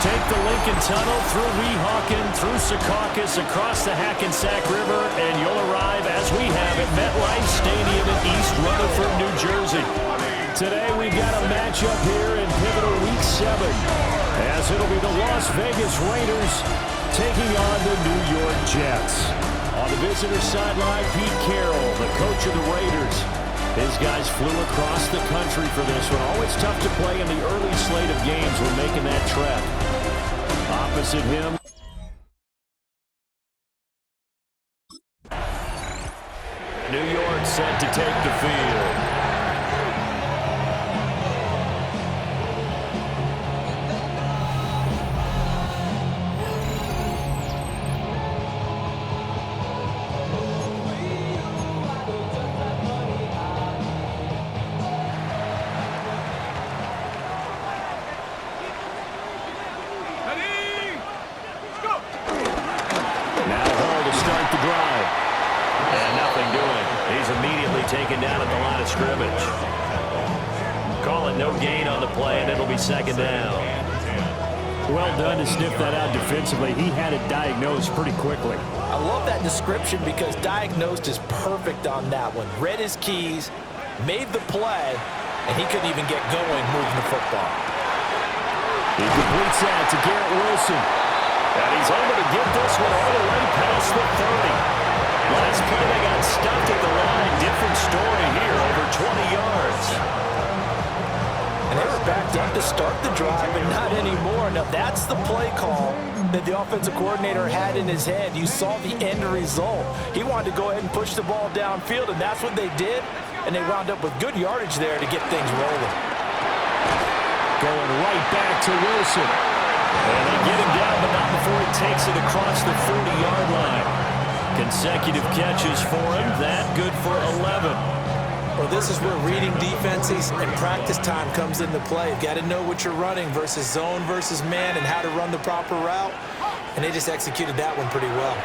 Take the Lincoln Tunnel through Weehawken, through Secaucus, across the Hackensack River, and you'll arrive, as we have, at MetLife Stadium in East Rutherford, New Jersey. Today we've got a matchup here in pivotal Week 7, as it'll be the Las Vegas Raiders taking on the New York Jets. On the visitor sideline, Pete Carroll, the coach of the Raiders. His guys flew across the country for this one. Always tough to play in the early slate of games when making that trek. Opposite him, New York set to take the field. Taken down at the line of scrimmage. Call it no gain on the play, and it'll be second down. Well done to sniff that out defensively. He had it diagnosed pretty quickly. I love that description because diagnosed is perfect on that one. Read his keys, made the play, and he couldn't even get going moving the football. He completes that to Garrett Wilson. And he's able to get this one all the way past the 30. Last play, they got stuffed at the line. Different story here, over 20 yards. And they were backed up to start the drive, but not anymore. Now, that's the play call that the offensive coordinator had in his head. You saw the end result. He wanted to go ahead and push the ball downfield, and that's what they did. And they wound up with good yardage there to get things rolling. Going right back to Wilson. And they get him down, but not before he takes it across the 40-yard line. Consecutive catches for him. That good for 11. Well, this is where reading defenses and practice time comes into play. You've got to know what you're running versus zone versus man and how to run the proper route. And they just executed that one pretty well.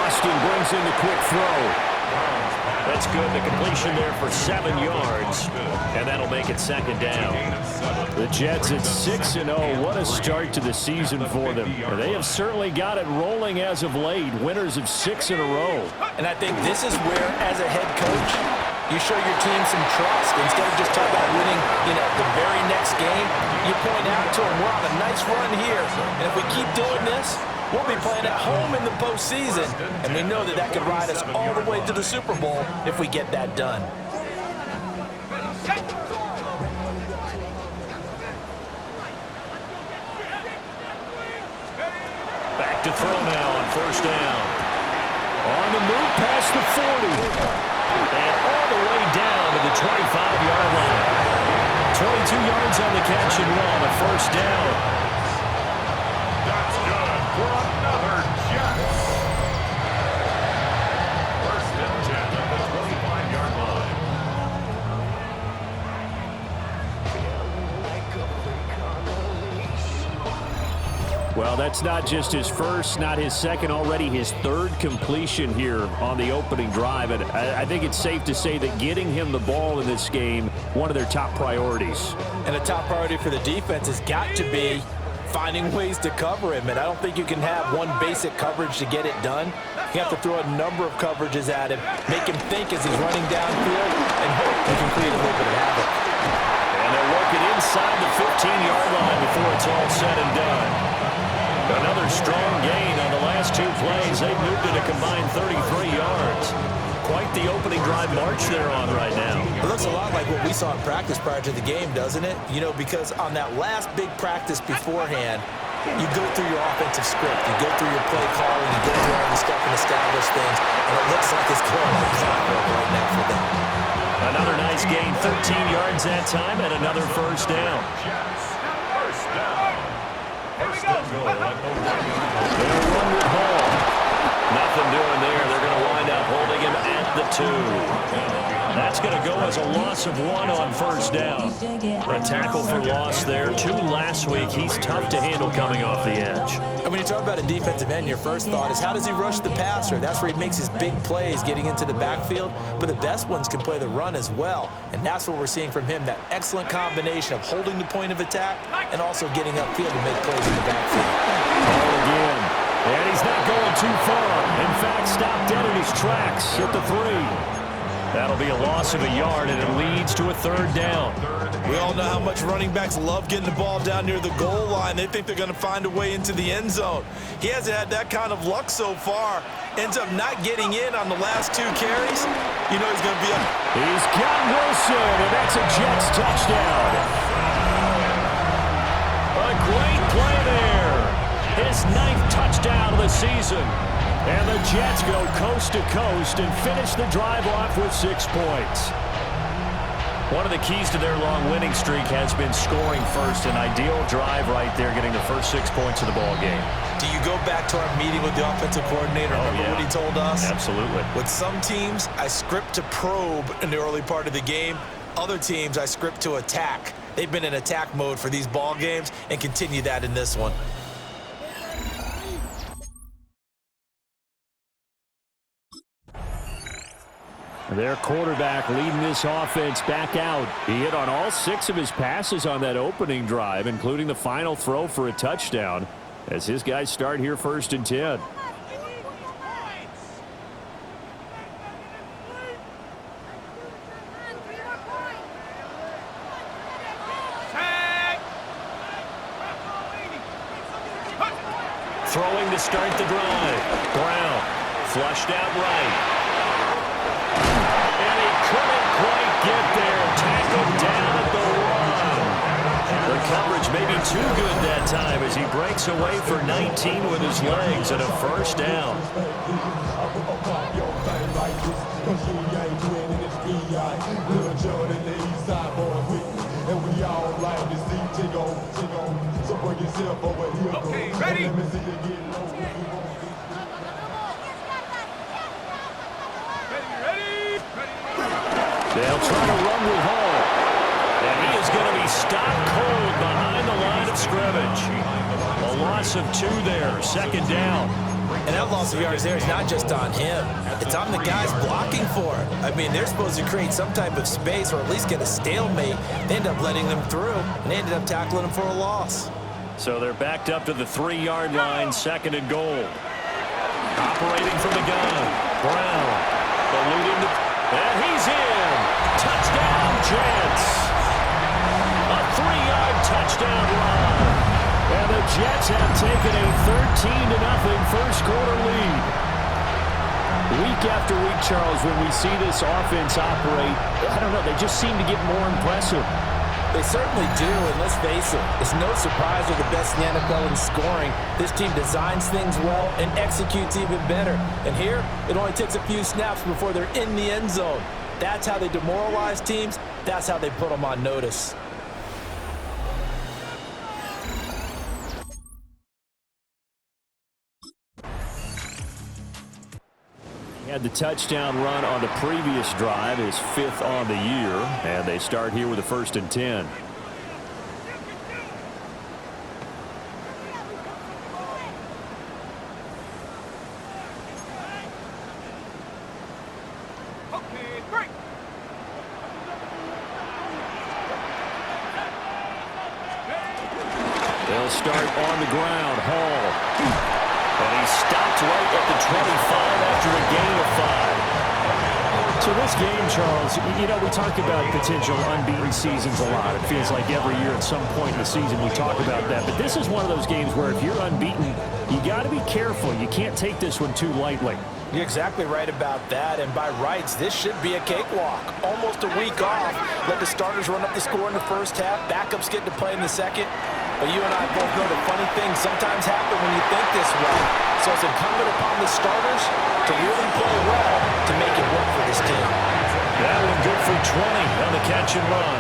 Austin brings in the quick throw. That's good. The completion there for 7 yards. And that'll make it second down. The Jets at 6-0. What a start to the season for them. They have certainly got it rolling as of late. Winners of 6 in a row. And I think this is where, as a head coach, you show your team some trust. Instead of just talking about winning, the very next game, you point out to them, we're on a nice run here. And if we keep doing this, we'll be playing at home in the postseason. And we know that that could ride us all the way to the Super Bowl if we get that done. Back to throw now on first down. On the move past the 40. And all the way down to the 25-yard line. 22 yards on the catch and run, a first down. That's good for another Jet. First and 10 at the 25-yard line. Well, that's not just his first, not his second, already his third completion here on the opening drive. And I think it's safe to say that getting him the ball in this game, one of their top priorities. And a top priority for the defense has got to be finding ways to cover him. And I don't think you can have one basic coverage to get it done. You have to throw a number of coverages at him, make him think as he's running downfield, and hope he can create a little bit of havoc. And they're working inside the 15-yard line before it's all said and done. Another strong gain on the last 2 plays. They moved it a combined 33 yards. Quite the opening drive march they're on right now. It looks a lot like what we saw in practice prior to the game, doesn't it? Because on that last big practice beforehand, you go through your offensive script, you go through your play calling, you go through all the stuff and establish things, and it looks like it's going like clockwork right now for them. Another nice gain, 13 yards that time, and another first down. First down. First and goal at the 1 yard line. They'll run with Hall. Nothing doing there. They're going to wind up holding it him at the 2. That's going to go as a loss of 1 on first down. A tackle for loss there. 2 last week. He's tough to handle coming off the edge. And when you talk about a defensive end, your first thought is how does he rush the passer? That's where he makes his big plays getting into the backfield. But the best ones can play the run as well. And that's what we're seeing from him, that excellent combination of holding the point of attack and also getting upfield to make plays in the backfield. Ball again. And he's not going too far. In fact, stopped dead in his tracks at the 3. That'll be a loss of a yard, and it leads to a 3rd down. We all know how much running backs love getting the ball down near the goal line. They think they're going to find a way into the end zone. He hasn't had that kind of luck so far. Ends up not getting in on the last 2 carries. You know he's going to be up. He's got Wilson, and that's a Jets touchdown. A great play there. His 9th touchdown of the season. And the Jets go coast to coast and finish the drive off with 6 points. One of the keys to their long winning streak has been scoring first. An ideal drive right there, getting the first 6 points of the ball game. Do you go back to our meeting with the offensive coordinator? Remember what he told us? Absolutely. With some teams, I script to probe in the early part of the game. Other teams, I script to attack. They've been in attack mode for these ball games and continue that in this one. Their quarterback leading this offense back out. He hit on all 6 of his passes on that opening drive, including the final throw for a touchdown, as his guys start here 1st and 10. Throwing to start the drive. Brown flushed out right. Couldn't quite get there. Tackled down at the 1. The coverage may be too good that time as he breaks away for 19 with his legs and a 1st down. Okay, ready? They'll try to run with Hall. And he is going to be stopped cold behind the line of scrimmage. A loss of 2 there, 2nd down. And that loss of yards there is not just on him. It's on the guys blocking for him. I mean, they're supposed to create some type of space or at least get a stalemate. They end up letting them through, and they ended up tackling him for a loss. So they're backed up to the 3-yard line, 2nd and goal. Operating from the gun, Brown. The lead into, and he's in. Touchdown, Jets. A 3-yard touchdown run. And the Jets have taken a 13-0 first quarter lead. Week after week, Charles, when we see this offense operate, I don't know, they just seem to get more impressive. They certainly do, and let's face it, it's no surprise they're the best in the NFL in scoring. This team designs things well and executes even better. And here, it only takes a few snaps before they're in the end zone. That's how they demoralize teams. That's how they put them on notice. He had the touchdown run on the previous drive, his 5th on the year, and they start here with a 1st and 10. They'll start on the ground. Hall. And he stopped right at the 25 after a gain of 5. So this game, Charles, you know, we talk about potential unbeaten seasons a lot. It feels like every year at some point in the season we talk about that. But this is one of those games where if you're unbeaten, you got to be careful. You can't take this one too lightly. You're exactly right about that, and by rights, this should be a cakewalk. Almost a week off. Let the starters run up the score in the first half. Backups get to play in the second. But you and I both know the funny things sometimes happen when you think this way. So it's incumbent upon the starters to really play well to make it work for this team. That one good for 20 on the catch and run.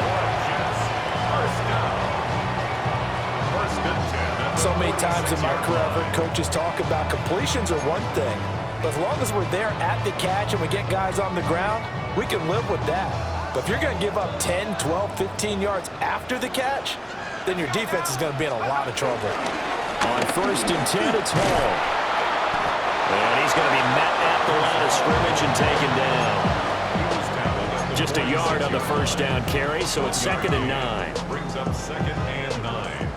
So many times in my career, I've heard coaches talk about completions are one thing, But as long as we're there at the catch and we get guys on the ground, we can live with that. But if you're going to give up 10, 12, 15 yards after the catch, then your defense is going to be in a lot of trouble. On 1st and 10, it's Hall. And he's going to be met at the line of scrimmage and taken down. Just a yard on the first down carry, so it's 2nd and 9. Brings up 2nd and 9.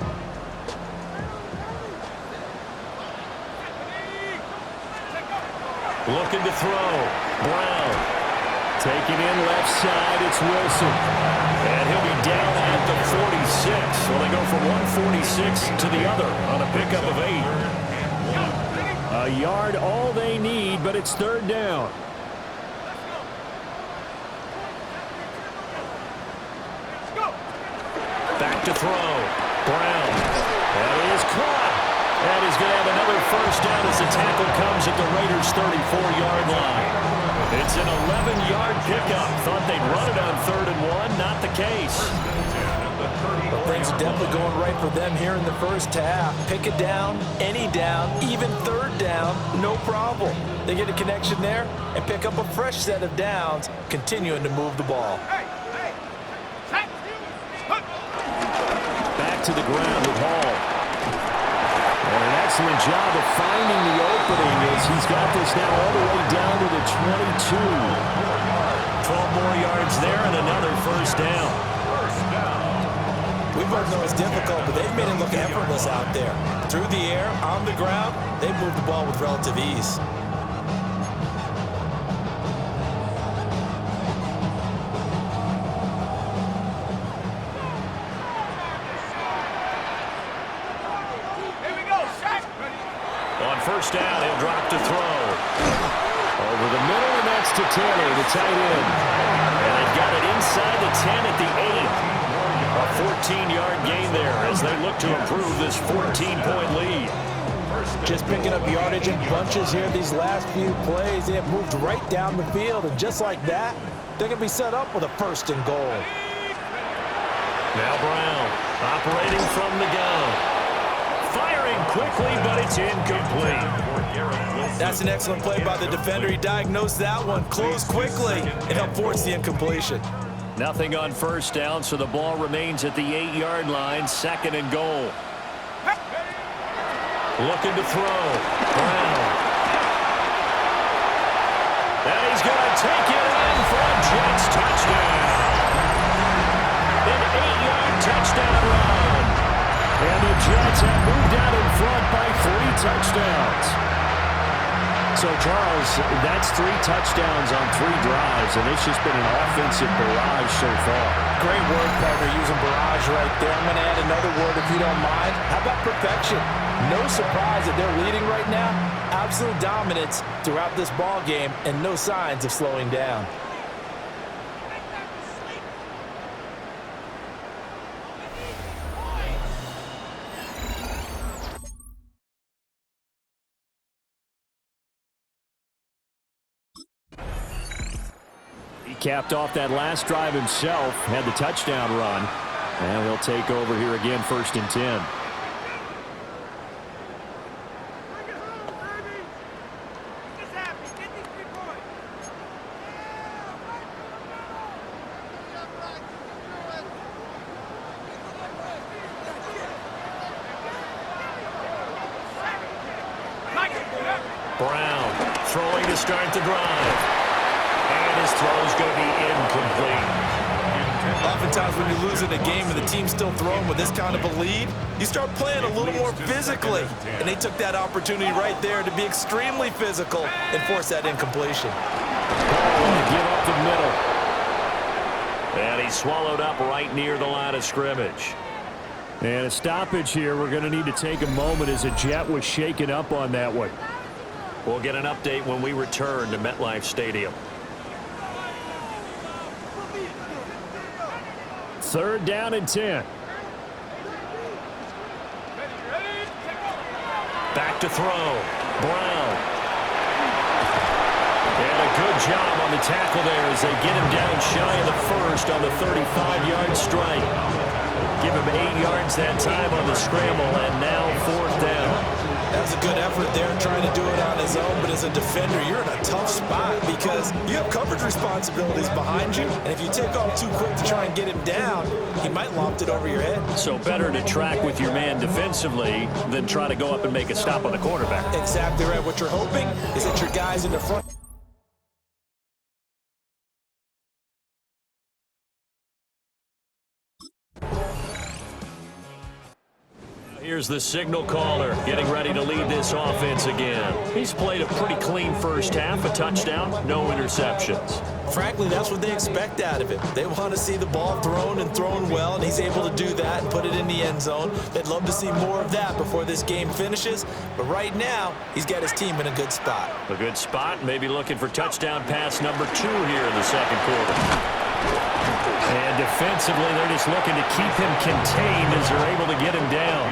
Looking to throw. Brown. Taking in left side, it's Wilson. And he'll be down at the 46. Well, they go from 146 to the other on a pickup of 8. A yard all they need, but it's 3rd down. Back to throw. Brown. That is caught. And he's going to have another first down as the tackle comes at the Raiders' 34-yard line. It's an 11-yard pickup. Thought they'd run it on 3rd and 1. Not the case. But things are definitely going right for them here in the first half. Pick a down, any down, even 3rd down, no problem. They get a connection there and pick up a fresh set of downs, continuing to move the ball. Back to the ground with Hall. And an excellent job of finding the opening as he's got this now all the way down to the 22. 12 more yards there and another first down. We both know it's difficult, but they've made it look effortless out there. Through the air, on the ground, they've moved the ball with relative ease. First down, he'll drop to throw. Over the middle, and that's to Taylor, the tight end. And they've got it inside the 10 at the 8. A 14-yard gain there as they look to improve this 14-point lead. Just picking up yardage in bunches here these last few plays. They have moved right down the field, and just like that, they're going to be set up with a 1st and goal. Now Brown operating from the gun. Firing quickly, but it's incomplete. That's an excellent play by the defender. He diagnosed that one, closed quickly, and helped force the incompletion. Nothing on first down, so the ball remains at the 8-yard line, 2nd and goal. Looking to throw. Brown. And he's going to take it in for a Jets touchdown. An 8-yard touchdown run. And the Jets have moved out in front by 3 touchdowns. So, Charles, that's 3 touchdowns on 3 drives, and it's just been an offensive barrage so far. Great word, partner, using barrage right there. I'm going to add another word if you don't mind. How about perfection? No surprise that they're leading right now. Absolute dominance throughout this ball game, and no signs of slowing down. Capped off that last drive himself, had the touchdown run, and they'll take over here again, 1st and 10. Brown throwing to start the drive. And his throw's going to be incomplete. Oftentimes when you're losing a game and the team's still throwing with this kind of a lead, you start playing a little more physically. And they took that opportunity right there to be extremely physical and force that incompletion. Give up the middle. And he's swallowed up right near the line of scrimmage. And a stoppage here. We're going to need to take a moment as a Jet was shaken up on that one. We'll get an update when we return to MetLife Stadium. 3rd down and 10. Back to throw. Brown. And a good job on the tackle there as they get him down shy of the 1st on the 35-yard strike. Give him 8 yards that time on the scramble, and now 4th down. That was a good effort there, trying to do it on his own, but as a defender, you're in a tough spot because you have coverage responsibilities behind you, and if you take off too quick to try and get him down, he might loft it over your head. So better to track with your man defensively than try to go up and make a stop on the quarterback. Exactly right. What you're hoping is that your guys in the front. Here's the signal caller getting ready to lead this offense again. He's played a pretty clean first half, a touchdown, no interceptions. Frankly, that's what they expect out of him. They want to see the ball thrown and thrown well, and he's able to do that and put it in the end zone. They'd love to see more of that before this game finishes, but right now, he's got his team in a good spot. A good spot, maybe looking for touchdown pass number 2 here in the second quarter. And defensively, they're just looking to keep him contained as they're able to get him down.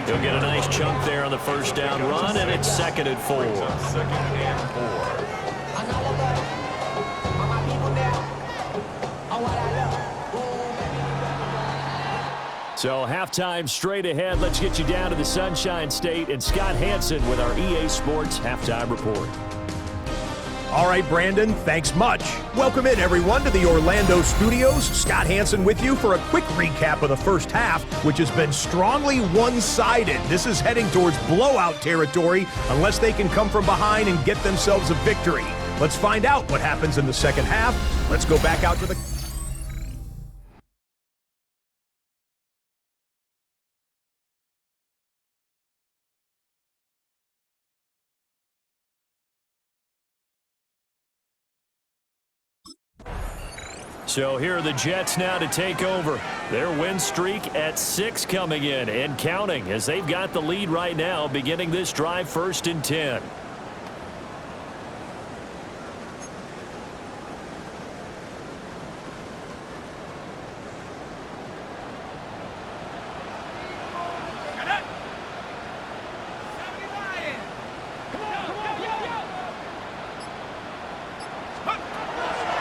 He'll get a nice chunk there on the first down run, and it's 2nd and 4. So halftime straight ahead. Let's get you down to the Sunshine State and Scott Hansen with our EA Sports Halftime Report. All right, Brandon, thanks much. Welcome in, everyone, to the Orlando studios. Scott Hansen with you for a quick recap of the first half, which has been strongly one-sided. This is heading towards blowout territory unless they can come from behind and get themselves a victory. Let's find out what happens in the second half. Let's go back out to the... So here are the Jets now to take over. Their win streak at 6 coming in and counting as they've got the lead right now beginning this drive 1st and 10.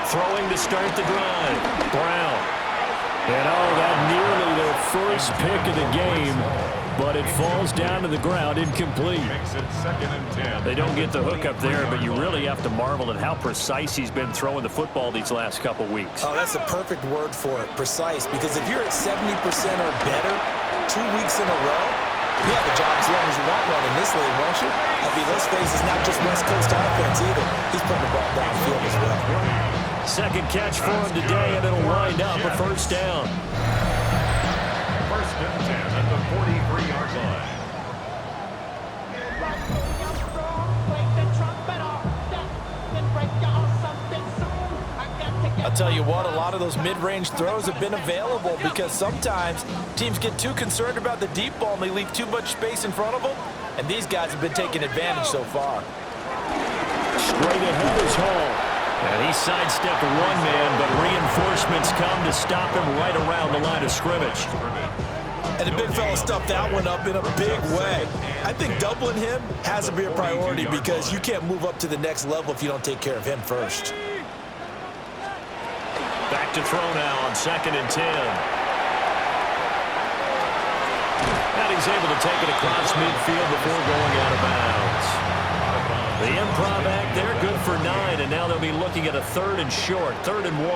Throwing to start the drive. Brown. And that nearly their first pick of the game, but it falls down to the ground incomplete. Makes it 2nd and 10. They don't get the hook up there, but you really have to marvel at how precise he's been throwing the football these last couple weeks. Oh, that's the perfect word for it, precise, because if you're at 70% or better 2 weeks in a row, you have a job as long as you want one in this league, won't you? I mean, let's face it, it's not just West Coast offense either. He's putting the ball downfield as well. Second catch for him today, and it'll wind up a first down. 1st and 10 at the 43-yard line. I'll tell you what, a lot of those mid-range throws have been available because sometimes teams get too concerned about the deep ball and they leave too much space in front of them, and these guys have been taking advantage so far. Straight ahead is Hall. And he sidestepped one man, but reinforcements come to stop him right around the line of scrimmage. And the big fella stuffed that one up in a big way. I think doubling him has to be a priority because you can't move up to the next level if you don't take care of him first. Back to throw now on 2nd and 10. And he's able to take it across midfield before going out of bounds. The improv act there, good for 9, and now they'll be looking at a 3rd and short, 3rd and 1.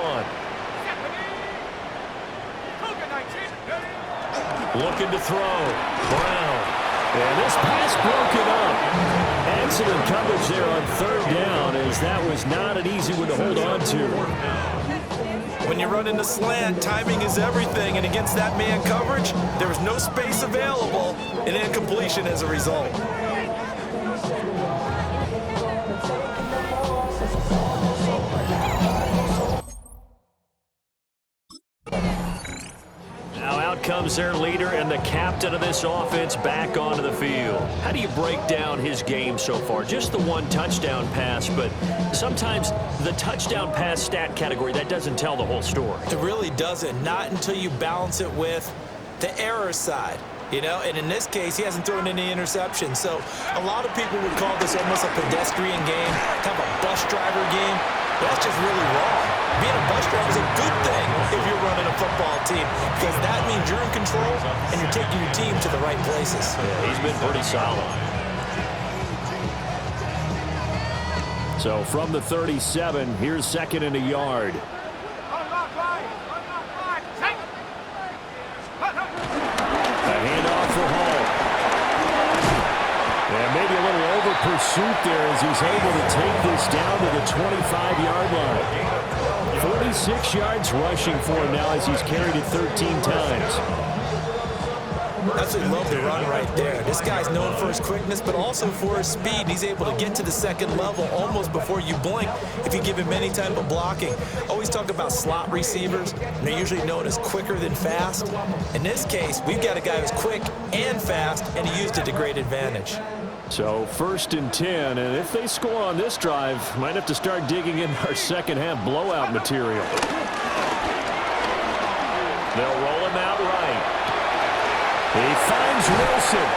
Looking to throw. Brown. And this pass broken up. Excellent coverage there on 3rd down, as that was not an easy one to hold on to. When you run into slant, timing is everything, and against that man coverage, there was no space available, and incompletion as a result. Now out comes their leader and the captain of this offense back onto the field. How do you break down his game so far? Just the one touchdown pass, but sometimes the touchdown pass stat category, that doesn't tell the whole story. It really doesn't, not until you balance it with the error side. You know, and in this case, he hasn't thrown any interceptions. So a lot of people would call this almost a pedestrian game, kind of a bus driver game. But that's just really wrong. Being a bus driver is a good thing if you're running a football team because that means you're in control control, and you're taking your team to the right places. Yeah, he's been pretty solid. So from the 37, here's 2nd and a yard. A handoff for Hall. And maybe a little over pursuit there as he's able to take this down to the 25-yard line. 46 yards rushing for him now as he's carried it 13 times. Absolutely love the run right there. This guy's known for his quickness, but also for his speed. He's able to get to the second level almost before you blink if you give him any type of blocking. Always talk about slot receivers, and they're usually known as quicker than fast. In this case, we've got a guy who's quick and fast, and he used it to great advantage. So 1st and 10, and if they score on this drive, might have to start digging in our second half blowout material. They'll roll him out right. He finds Wilson,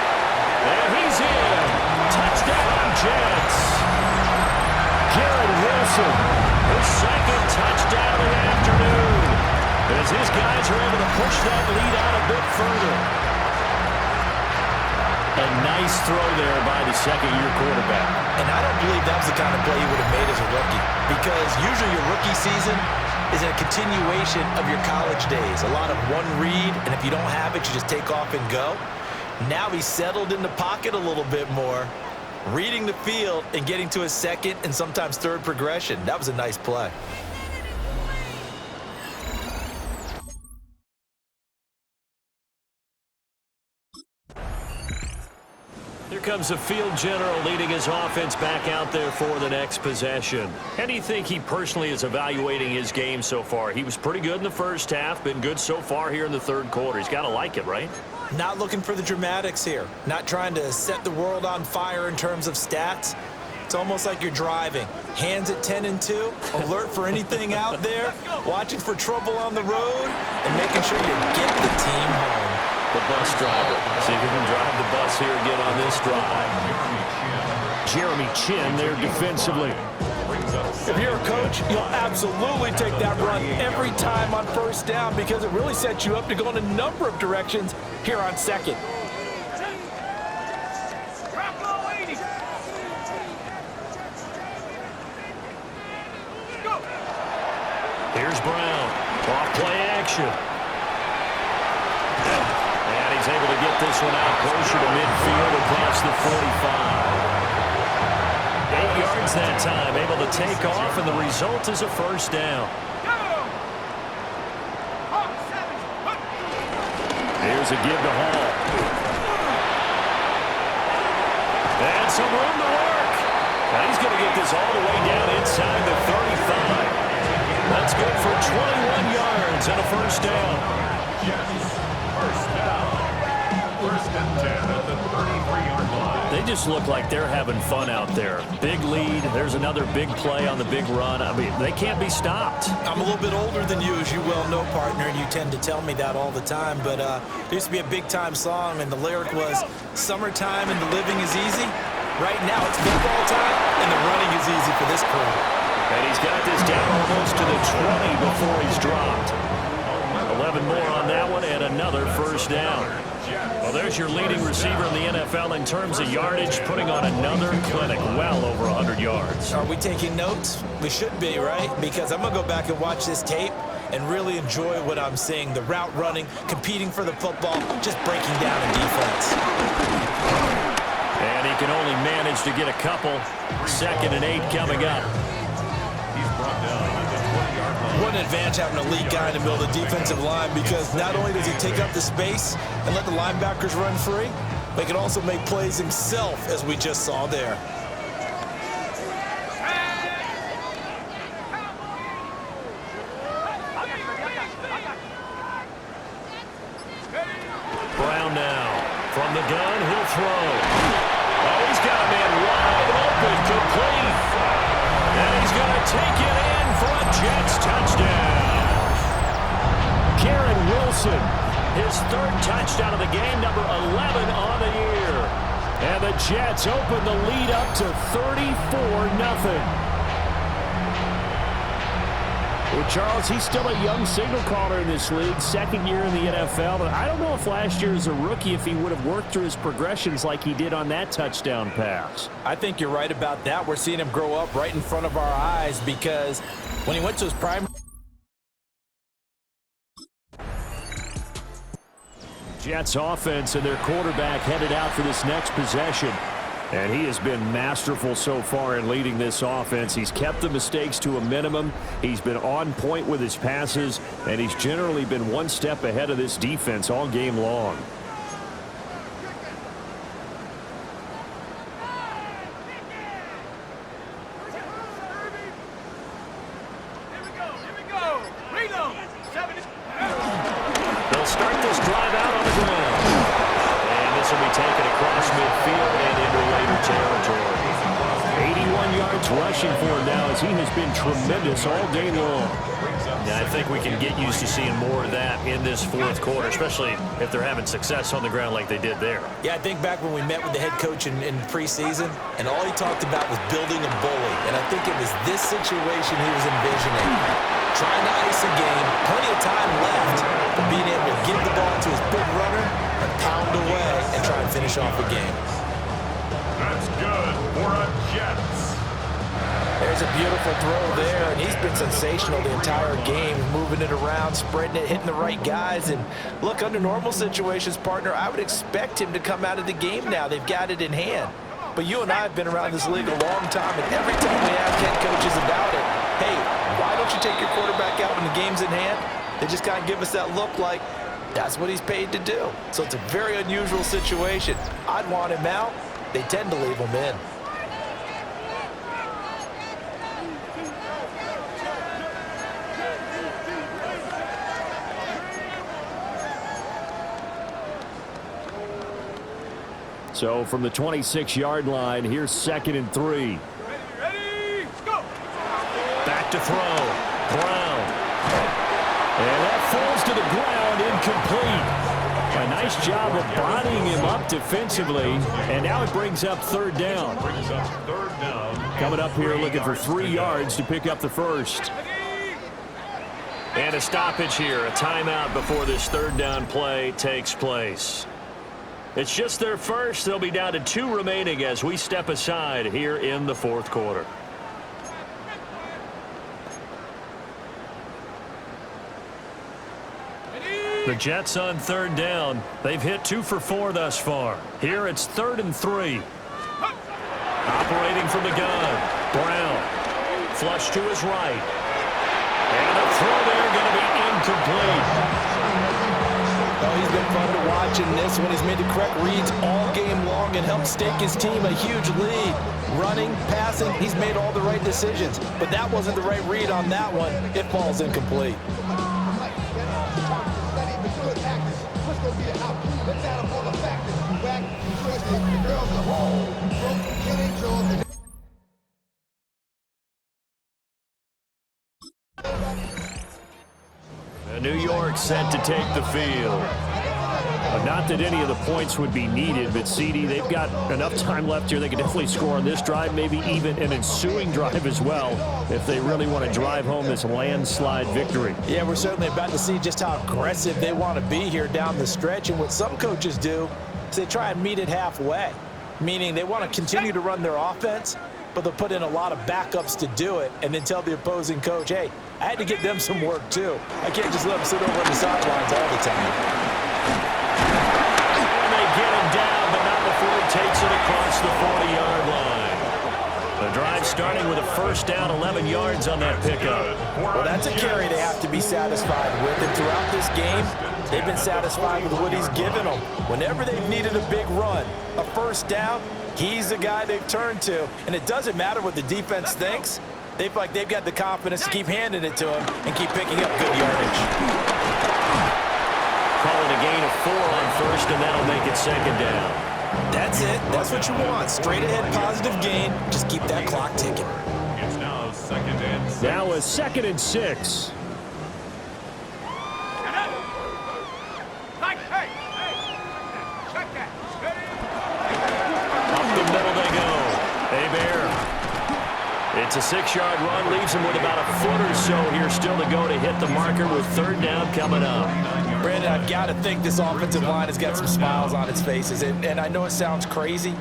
and he's in. Touchdown, Jets. Garrett Wilson, his 2nd touchdown of the afternoon, as his guys are able to push that lead out a bit further. A nice throw there by the second-year quarterback. And I don't believe that was the kind of play he would have made as a rookie, because usually your rookie season is a continuation of your college days. A lot of one read, and if you don't have it, you just take off and go. Now he's settled in the pocket a little bit more, reading the field and getting to his 2nd and sometimes 3rd progression. That was a nice play. Here comes the field general leading his offense back out there for the next possession. How do you think he personally is evaluating his game so far? He was pretty good in the first half, been good so far here in the 3rd quarter. He's got to like it, right? Not looking for the dramatics here. Not trying to set the world on fire in terms of stats. It's almost like you're driving. Hands at 10 and 2, alert for anything out there, watching for trouble on the road, and making sure you get the team home. The bus driver. See if he can drive the bus here again on this drive. Jeremy Chin there defensively. If you're a coach, you'll absolutely take that run every time on 1st down because it really sets you up to go in a number of directions here on 2nd. Here's Brown. Off play action. He's able to get this one out closer to midfield across the 45. 8 yards that time, able to take off, and the result is a 1st down. Here's a give to Hall. And some room to work. Now he's going to get this all the way down inside the 35. That's good for 21 yards and a 1st down. First down. 1st and 10 at the 33-yard line. They just look like they're having fun out there. Big lead. There's another big play on the big run. I mean, they can't be stopped. I'm a little bit older than you, as you well know, partner, and you tend to tell me that all the time. But there used to be a big-time song, and the lyric was, "Summertime and the living is easy." Right now, it's football time, and the running is easy for this crew. And he's got this down almost to the 20 before he's dropped. 11 more on that one, and another 1st down. Well, there's your leading receiver in the NFL in terms of yardage, putting on another clinic, well over 100 yards. Are we taking notes? We should be, right? Because I'm going to go back and watch this tape and really enjoy what I'm seeing. The route running, competing for the football, just breaking down a defense. And he can only manage to get a couple. 2nd and 8 coming up. He's brought down at the 20-yard line. What an advantage having a lead guy in the middle of the defensive line, because not only does he take up the space and let the linebackers run free, but he can also make plays himself, as we just saw there. Brown now. From the gun, he'll throw. Oh, he's got a man wide open, complete. And he's going to take it in for a Jets touchdown. Garrett Wilson, his 3rd touchdown of the game, number 11 on the year. And the Jets open the lead up to 34-0. Well, Charles, he's still a young signal caller in this league, second year in the NFL. But I don't know if last year as a rookie, if he would have worked through his progressions like he did on that touchdown pass. I think you're right about that. We're seeing him grow up right in front of our eyes because when he went to his prime. Jets offense and their quarterback headed out for this next possession. And he has been masterful so far in leading this offense. He's kept the mistakes to a minimum. He's been on point with his passes, and he's generally been one step ahead of this defense all game long. They'll start this drive out on the ground. And this will be taken across midfield and into Raider territory. 81 yards rushing for him now as he has been tremendous all day long. Yeah, I think we can get used to seeing more of that in this fourth quarter, especially if they're having success on the ground like they did there. Yeah, I think back when we met with the head coach in preseason, and all he talked about was building a bully. And I think it was this situation he was envisioning. Trying to ice a game, plenty of time left, but being able to give the ball to his big runner and pound away and try and finish off a game. That's good for a Jets. There's a beautiful throw there, and he's been sensational the entire game, moving it around, spreading it, hitting the right guys. And look, under normal situations, partner, I would expect him to come out of the game now. They've got it in hand. But you and I have been around this league a long time, and every time we ask head coaches about it, hey, why don't you take your quarterback out when the game's in hand? They just kind of give us that look like that's what he's paid to do. So it's a very unusual situation. I'd want him out. They tend to leave him in. So from the 26-yard line, here's 2nd and 3. Ready, go! Back to throw. Brown. And that falls to the ground, incomplete. A nice job of bodying him up defensively, and now it brings up 3rd down. Brings up 3rd down. Coming up here looking for 3 yards to pick up the first. And a stoppage here, a timeout before this 3rd down play takes place. It's just their first. They'll be down to 2 remaining as we step aside here in the 4th quarter. The Jets on 3rd down. They've hit 2 for 4 thus far. Here it's 3rd and 3. Operating from the gun. Brown. Flush to his right. And a throw there going to be incomplete. Oh, he's been fun to watch in this one. He's made the correct reads all game long and helped stake his team a huge lead. Running, passing, he's made all the right decisions. But that wasn't the right read on that one. It falls incomplete. New York set to take the field. Not that any of the points would be needed, but CD, they've got enough time left here. They can definitely score on this drive, maybe even an ensuing drive as well, if they really want to drive home this landslide victory. Yeah, we're certainly about to see just how aggressive they want to be here down the stretch. And what some coaches do is they try and meet it halfway, meaning they want to continue to run their offense, but they'll put in a lot of backups to do it and then tell the opposing coach, hey, I had to get them some work too. I can't just let them sit over on the sidelines all the time. And they get him down, but not before he takes it across the 40-yard line. The drive starting with a 1st down, 11 yards on that pickup. Well, that's a carry they have to be satisfied with. And throughout this game, they've been satisfied with what he's given them. Whenever they've needed a big run, a 1st down, he's the guy they've turned to. And it doesn't matter what the defense thinks. They feel like they've got the confidence to keep handing it to him and keep picking up good yardage. Calling a gain of 4 on 1st, and that'll make it 2nd down. That's it. That's what you want. Straight ahead positive gain. Just keep that clock ticking. It's now 2nd and 6. Now a 2nd and 6. It's a 6-yard run, leaves him with about a foot or so here still to go to hit the marker with third down coming up. Brandon, I've got to think this offensive line has got some smiles on its faces. And I know it sounds crazy,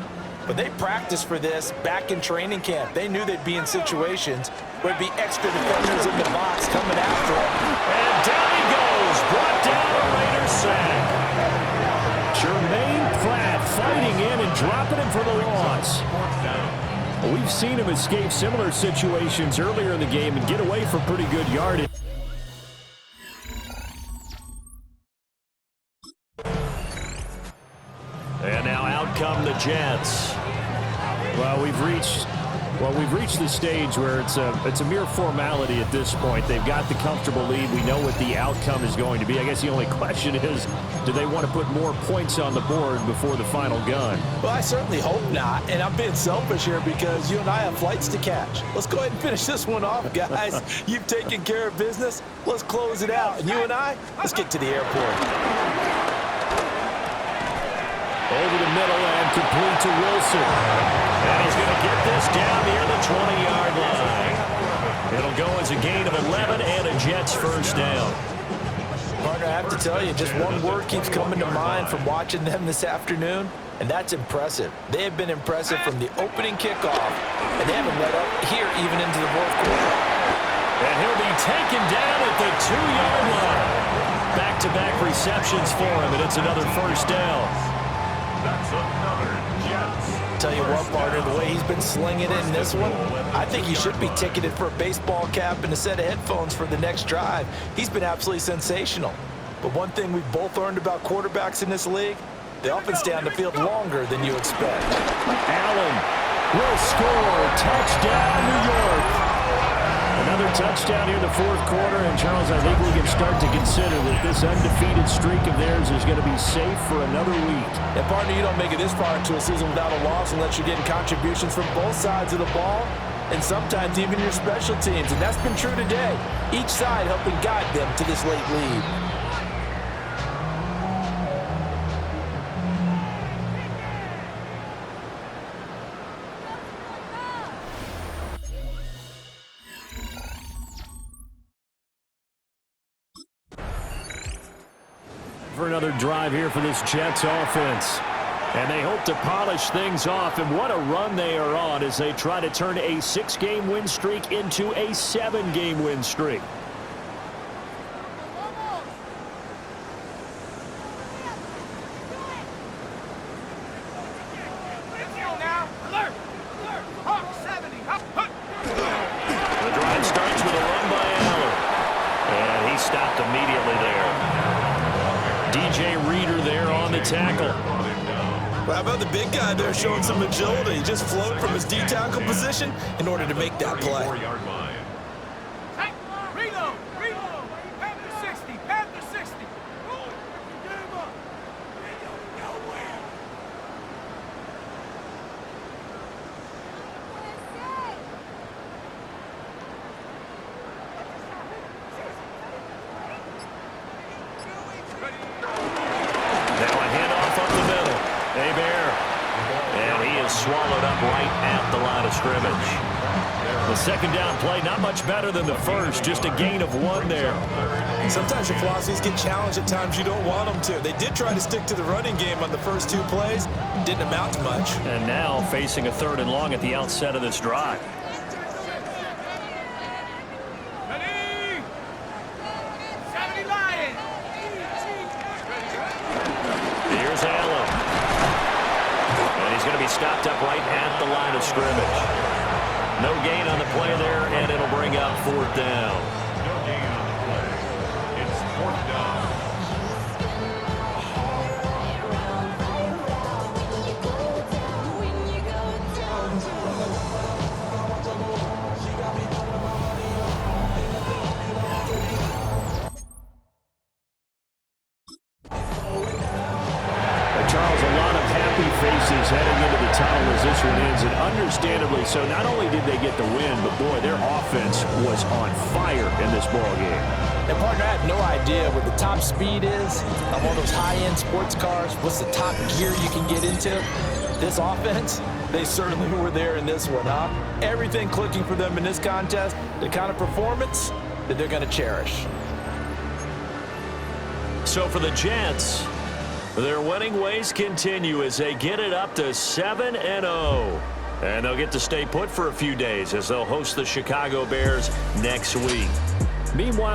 but they practiced for this back in training camp. They knew they'd be in situations where it'd be extra defenders in the box coming after him. And down he goes, brought down a Raider sack. Jermaine Pratt fighting in and dropping him for the loss. We've seen him escape similar situations earlier in the game and get away for pretty good yardage. And now out come the Jets. Well, we've reached the stage where it's a mere formality at this point. They've got the comfortable lead. We know what the outcome is going to be. I guess the only question is, do they want to put more points on the board before the final gun? Well, I certainly hope not, and I'm being selfish here because you and I have flights to catch. Let's go ahead and finish this one off, guys. You've taken care of business. Let's close it out. And you and I, let's get to the airport. Over the middle and complete to Wilson. And he's going to get this down near the 20-yard line. It'll go as a gain of 11 and a Jets first down. Partner, I have to tell you, just one word keeps coming to mind from watching them this afternoon, and that's impressive. They have been impressive from the opening kickoff, and they haven't let up here even into the fourth quarter. And he'll be taken down at the 2-yard line. Back-to-back receptions for him, and it's another first down. That's another Jets. Tell you what, partner, the way he's been slinging it in this one, I think he should be ticketed for a baseball cap and a set of headphones for the next drive. He's been absolutely sensational. But one thing we've both learned about quarterbacks in this league, they often stay on the field longer than you expect. Allen will score. Touchdown, New York. Another touchdown here in the fourth quarter, and Charles, I think we can start to consider that this undefeated streak of theirs is going to be safe for another week. And partner, you don't make it this far into a season without a loss unless you're getting contributions from both sides of the ball, and sometimes even your special teams, and that's been true today. Each side helping guide them to this late lead. For another drive here for this Jets offense. And they hope to polish things off, and what a run they are on as they try to turn a 6-game win streak into a 7-game win streak. The drive starts with a run by Allen, and he stopped immediately there. DJ Reader there on the tackle. Well, how about the big guy there showing some agility? He just floated from his D-tackle position in order to make that play. 4-yard line. Reload! Panther 60! Panther 60! Now a handoff up the middle. Hebert. And he is swallowed up right at the line of scrimmage. The second down play, not much better than the first, just a gain of 1 there. Sometimes your philosophies get challenged at times you don't want them to. They did try to stick to the running game on the first 2 plays. Didn't amount to much. And now facing a 3rd and long at the outset of this drive. Ready? 70 Lions! Here's Allen. And he's going to be stopped up right at the line of scrimmage. No gain on the play there, and it'll bring up 4th down. No gain on the play. It's 4th down. Charles, a lot of happy faces heading into the tunnel as this one ends, and understandably so. Not only did they get the win, but boy, their offense was on fire in this ball game. And partner, I have no idea what the top speed is on one of those high-end sports cars. What's the top gear you can get into? This offense, They certainly were there in this one, huh? Everything clicking for them in this contest, the kind of performance that they're going to cherish. So for the Jets, their winning ways continue as they get it up to 7-0. And they'll get to stay put for a few days as they'll host the Chicago Bears next week. Meanwhile,